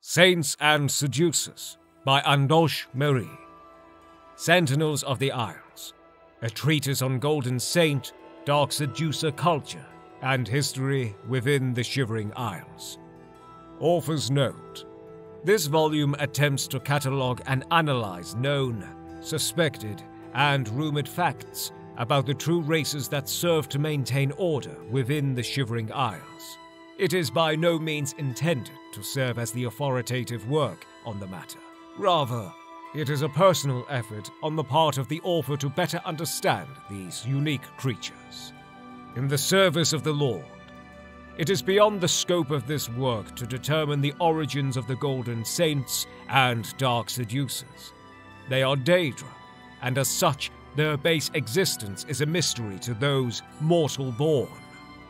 Saints and Seducers by Andoche Marie. Sentinels of the Isles, a treatise on Golden Saint, Dark Seducer culture, and history within the Shivering Isles. Author's note: this volume attempts to catalogue and analyze known, suspected, and rumored facts about the true races that serve to maintain order within the Shivering Isles. It is by no means intended to serve as the authoritative work on the matter. Rather, it is a personal effort on the part of the author to better understand these unique creatures. In the service of the Lord, it is beyond the scope of this work to determine the origins of the Golden Saints and Dark Seducers. They are daedra, and as such, their base existence is a mystery to those mortal-born.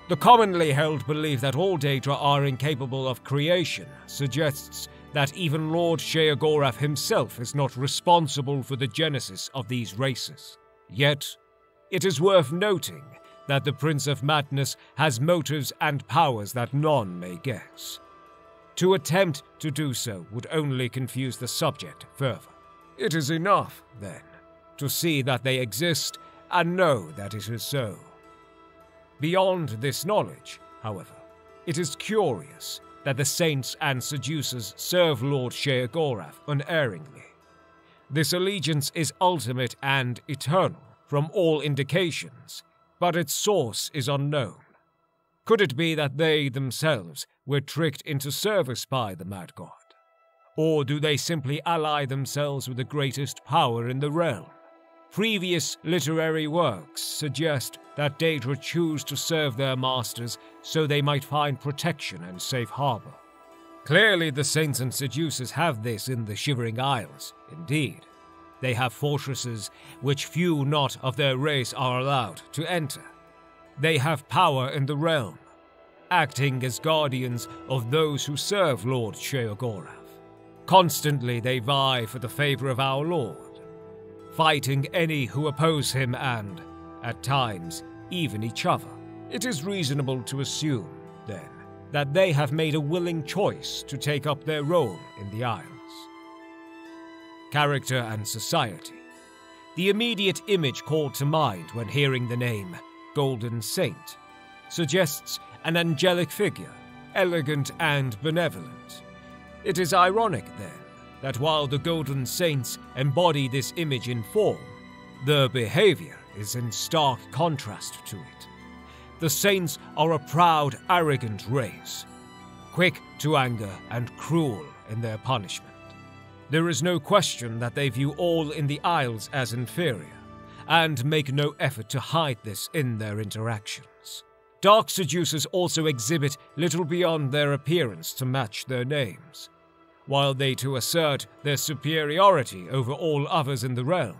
The commonly held belief that all daedra are incapable of creation suggests that even Lord Sheogorath himself is not responsible for the genesis of these races. Yet, it is worth noting that the Prince of Madness has motives and powers that none may guess. To attempt to do so would only confuse the subject further. It is enough, then, to see that they exist and know that it is so. Beyond this knowledge, however, it is curious that the Saints and Seducers serve Lord Sheogorath unerringly. This allegiance is ultimate and eternal from all indications, but its source is unknown. Could it be that they themselves were tricked into service by the Mad God? Or do they simply ally themselves with the greatest power in the realm? Previous literary works suggest that daedra choose to serve their masters so they might find protection and safe harbor. Clearly the Saints and Seducers have this in the Shivering Isles, indeed. They have fortresses which few not of their race are allowed to enter. They have power in the realm, acting as guardians of those who serve Lord Sheogorath. Constantly they vie for the favor of our Lord, fighting any who oppose him and, at times, even each other. It is reasonable to assume, then, that they have made a willing choice to take up their role in the Isles. Character and society. The immediate image called to mind when hearing the name Golden Saint suggests an angelic figure, elegant and benevolent. It is ironic, then, that while the Golden Saints embody this image in form, their behavior is in stark contrast to it. The Saints are a proud, arrogant race, quick to anger and cruel in their punishment. There is no question that they view all in the Isles as inferior, and make no effort to hide this in their interactions. Dark Seducers also exhibit little beyond their appearance to match their names. While they too assert their superiority over all others in the realm,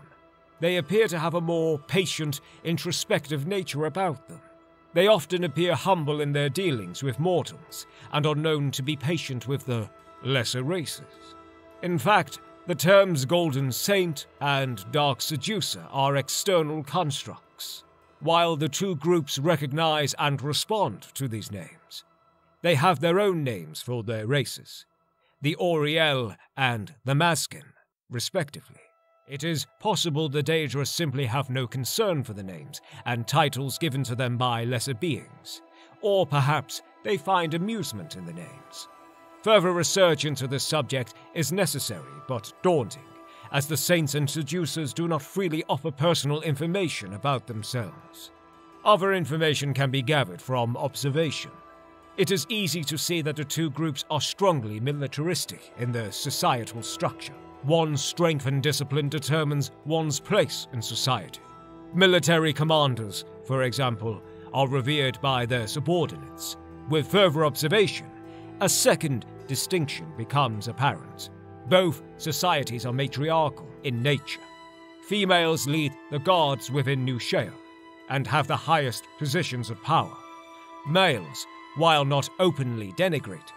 they appear to have a more patient, introspective nature about them. They often appear humble in their dealings with mortals, and are known to be patient with the lesser races. In fact, the terms Golden Saint and Dark Seducer are external constructs. While the two groups recognize and respond to these names, they have their own names for their races, the Oriel and the Maskin, respectively. It is possible the daedra simply have no concern for the names and titles given to them by lesser beings, or perhaps they find amusement in the names. Further research into this subject is necessary but daunting, as the Saints and Seducers do not freely offer personal information about themselves. Other information can be gathered from observation. It is easy to see that the two groups are strongly militaristic in their societal structure. One's strength and discipline determines one's place in society. Military commanders, for example, are revered by their subordinates. With further observation, a second distinction becomes apparent. Both societies are matriarchal in nature. Females lead the guards within New Sheo and have the highest positions of power. Males, while not openly denigrated,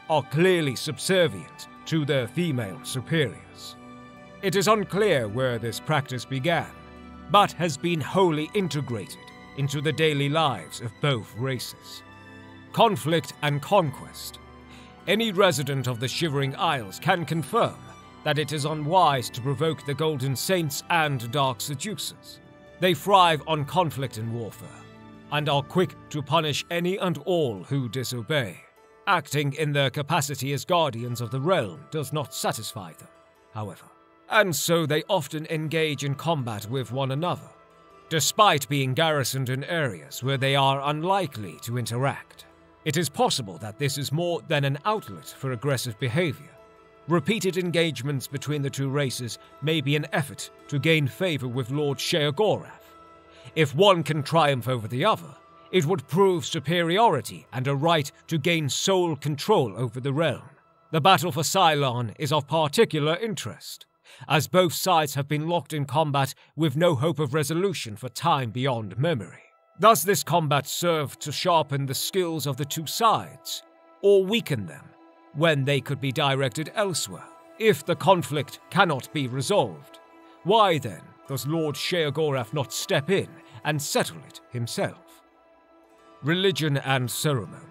are clearly subservient to their female superiors. It is unclear where this practice began, but has been wholly integrated into the daily lives of both races. Conflict and conquest. Any resident of the Shivering Isles can confirm that it is unwise to provoke the Golden Saints and Dark Seducers. They thrive on conflict and warfare, and are quick to punish any and all who disobey. Acting in their capacity as guardians of the realm does not satisfy them, however, and so they often engage in combat with one another, despite being garrisoned in areas where they are unlikely to interact. It is possible that this is more than an outlet for aggressive behavior. Repeated engagements between the two races may be an effort to gain favor with Lord Sheogorath. If one can triumph over the other, it would prove superiority and a right to gain sole control over the realm. The battle for Ceylon is of particular interest, as both sides have been locked in combat with no hope of resolution for time beyond memory. Does this combat serve to sharpen the skills of the two sides, or weaken them, when they could be directed elsewhere? If the conflict cannot be resolved, why then does Lord Sheogorath not step in and settle it himself? Religion and ceremony.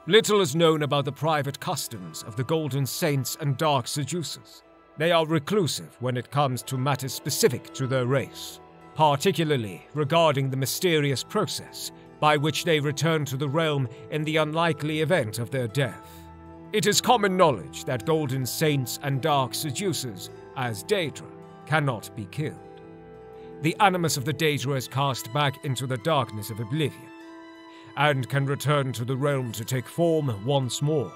Little is known about the private customs of the Golden Saints and Dark Seducers. They are reclusive when it comes to matters specific to their race, particularly regarding the mysterious process by which they return to the realm in the unlikely event of their death. It is common knowledge that Golden Saints and Dark Seducers, as daedra, cannot be killed. The animus of the daedra is cast back into the darkness of Oblivion, and can return to the realm to take form once more.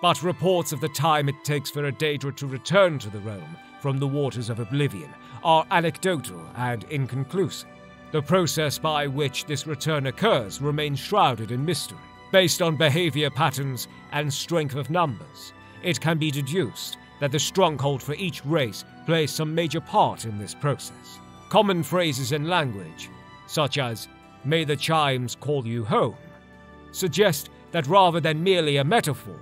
But reports of the time it takes for a daedra to return to the realm from the waters of Oblivion are anecdotal and inconclusive. The process by which this return occurs remains shrouded in mystery. Based on behavior patterns and strength of numbers, it can be deduced that the stronghold for each race plays some major part in this process. Common phrases in language, such as, "May the chimes call you home," suggest that rather than merely a metaphor,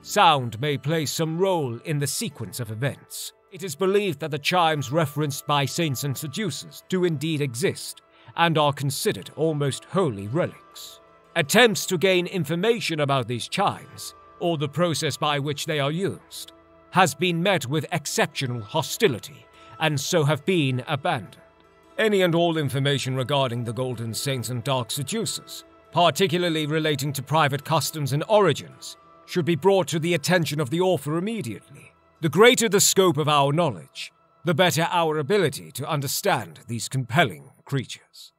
sound may play some role in the sequence of events. It is believed that the chimes referenced by saints and seducers do indeed exist, and are considered almost holy relics. Attempts to gain information about these chimes, or the process by which they are used, has been met with exceptional hostility, and so have been abandoned. Any and all information regarding the Golden Saints and Dark Seducers, particularly relating to private customs and origins, should be brought to the attention of the author immediately. The greater the scope of our knowledge, the better our ability to understand these compelling creatures.